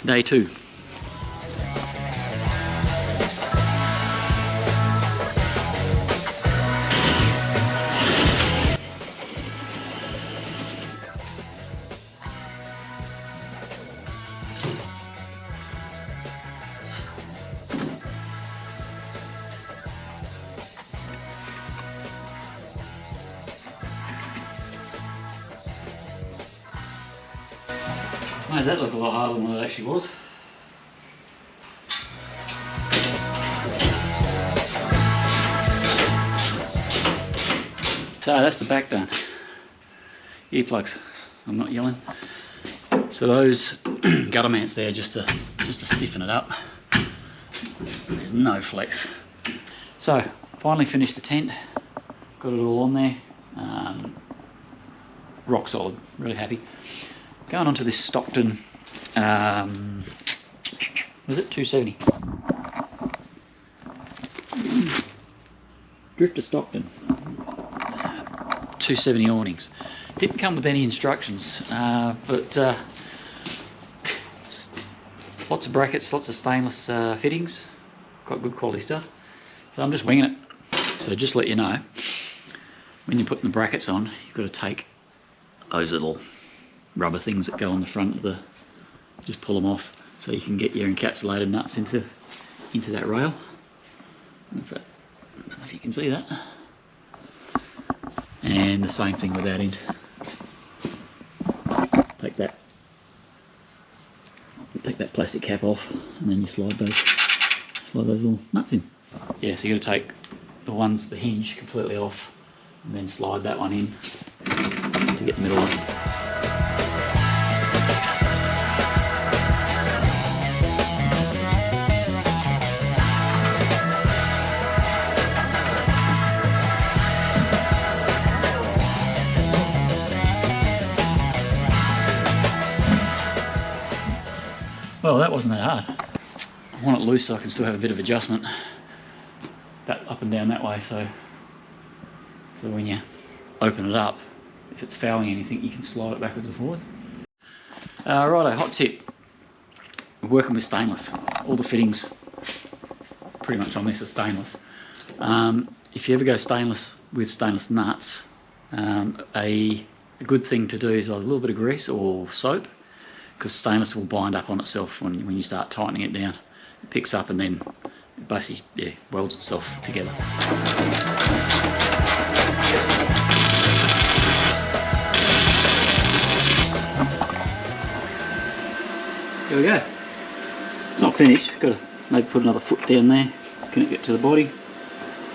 Day 2. Made that look a lot harder than what it actually was. So that's the back done. Earplugs. I'm not yelling. So those gutter mounts there just to stiffen it up. There's no flex. So finally finished the tent. Got it all on there. Rock solid. Really happy. Going on to this Stockton, was it 270? Drifter Stockton, 270 awnings. Didn't come with any instructions, but lots of brackets, lots of stainless fittings, quite good quality stuff. So I'm just winging it. So just to let you know, when you're putting the brackets on, you've got to take those little rubber things that go on the front of the, just pull them off so you can get your encapsulated nuts into that rail. I don't know if you can see that. And the same thing with that end. Take that plastic cap off, and then you slide those little nuts in. Yeah, so you got to take the hinge completely off, and then slide that one in to get the middle one. Well, that wasn't that hard. I want it loose so I can still have a bit of adjustment that up and down that way, so when you open it up, if it's fouling anything, you can slide it backwards and forwards. Righto, hot tip. We're working with stainless. All the fittings pretty much on this are stainless. If you ever go stainless with stainless nuts, a good thing to do is either a little bit of grease or soap, because stainless will bind up on itself when you start tightening it down. It picks up and then it basically welds itself together. There we go. It's not finished. Got to maybe put another foot down there, connect it to the body.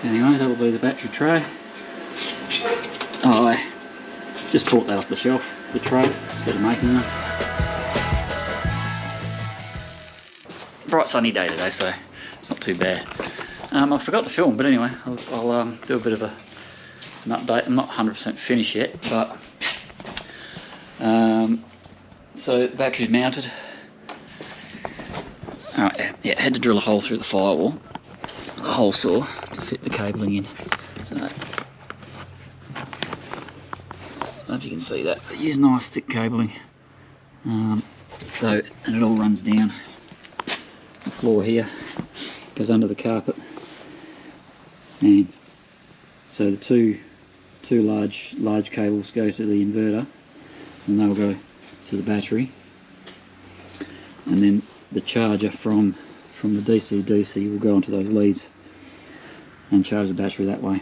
Anyway, that'll be the battery tray. Oh, I just bought that off the shelf, the tray, instead of making them. Bright sunny day today, so it's not too bad. I forgot to film, but anyway, I'll do a bit of an update. I'm not 100% finished yet, but so the battery's mounted. Alright, yeah, had to drill a hole through the firewall, the hole saw, to fit the cabling in. So, I don't know if you can see that, but use nice thick cabling. And it all runs down the floor here, goes under the carpet, and so the two large cables go to the inverter, and they'll go to the battery, and then the charger from the DC to DC will go onto those leads and charge the battery that way.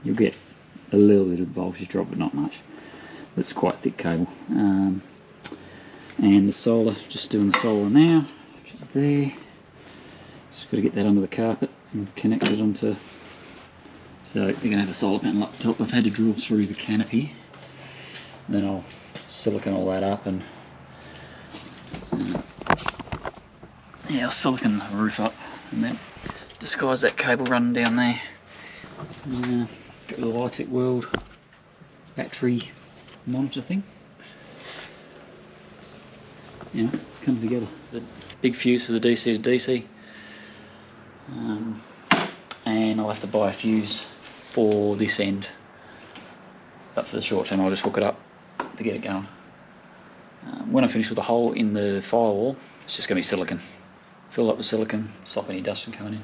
You'll get a little bit of voltage drop, but not much. It's quite thick cable. And the solar, just doing the solar now, which is there. Just got to get that under the carpet and connect it onto. So you're going to have a solar panel up top. I've had to drill through the canopy. Then I'll silicon all that up and yeah, I'll silicon the roof up and then disguise that cable running down there. Got the Litec World battery monitor thing. Yeah, it's coming together. The big fuse for the DC to DC. And I'll have to buy a fuse for this end. But for the short term, I'll just hook it up to get it going. When I finish with the hole in the firewall, it's just going to be silicon. Fill up with silicon, stop any dust from coming in.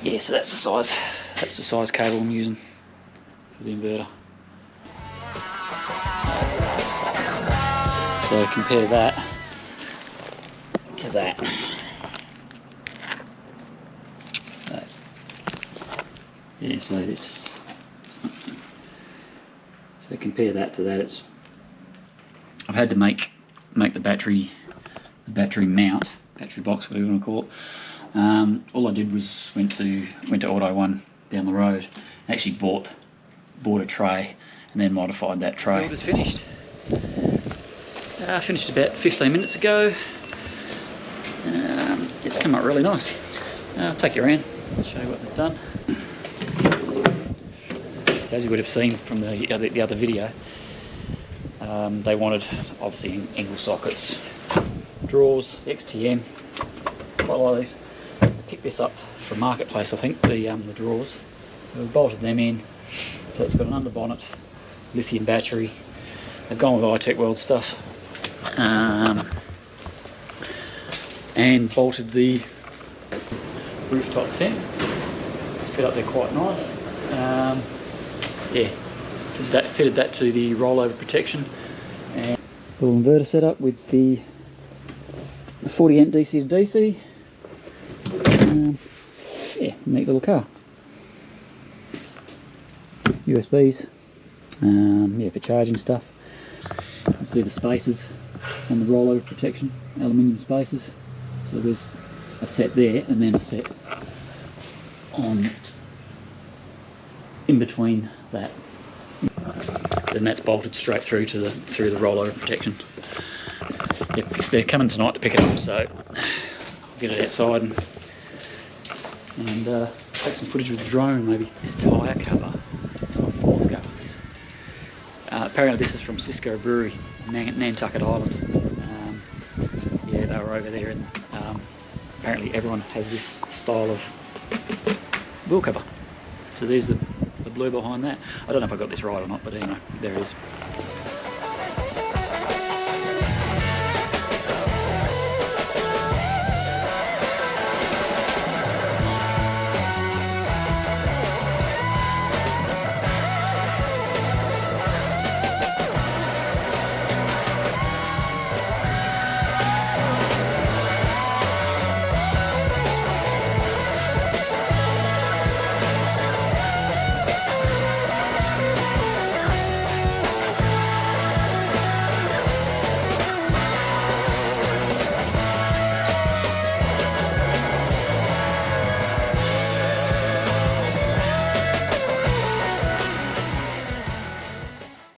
Yeah, so that's the size. That's the size cable I'm using for the inverter. So compare that to that. Yeah, so compare that to that. I've had to make the battery mount, battery box, whatever you want to call it. All I did was went to Auto One down the road. Actually bought a tray and then modified that tray. Build is finished. Finished about 15 minutes ago. It's come up really nice. I'll take you around, show you what they've done. So as you would have seen from the other video, they wanted obviously angle sockets, drawers, XTM, quite a lot of these. I picked this up from Marketplace, I think, the drawers. So we've bolted them in. So it's got an underbonnet, lithium battery. They've gone with iTech World stuff. And bolted the rooftop tent. It's fit up there quite nice. Yeah, fitted that to the rollover protection. And little inverter setup with the 40 amp DC to DC. Yeah, neat little car. USBs, yeah, for charging stuff. You can see the spaces on the rollover protection, aluminium spaces. So there's a set there and then a set on in between that. Then that's bolted straight through to the rollover protection. They're coming tonight to pick it up, so I'll get it outside and take some footage with the drone maybe. This tyre cover, it's my fourth go with this. Apparently this is from Cisco Brewery, Nantucket Island. Yeah, they were over there, and apparently everyone has this style of wheel cover. So there's the blue behind that. I don't know if I got this right or not, but anyway, there it is.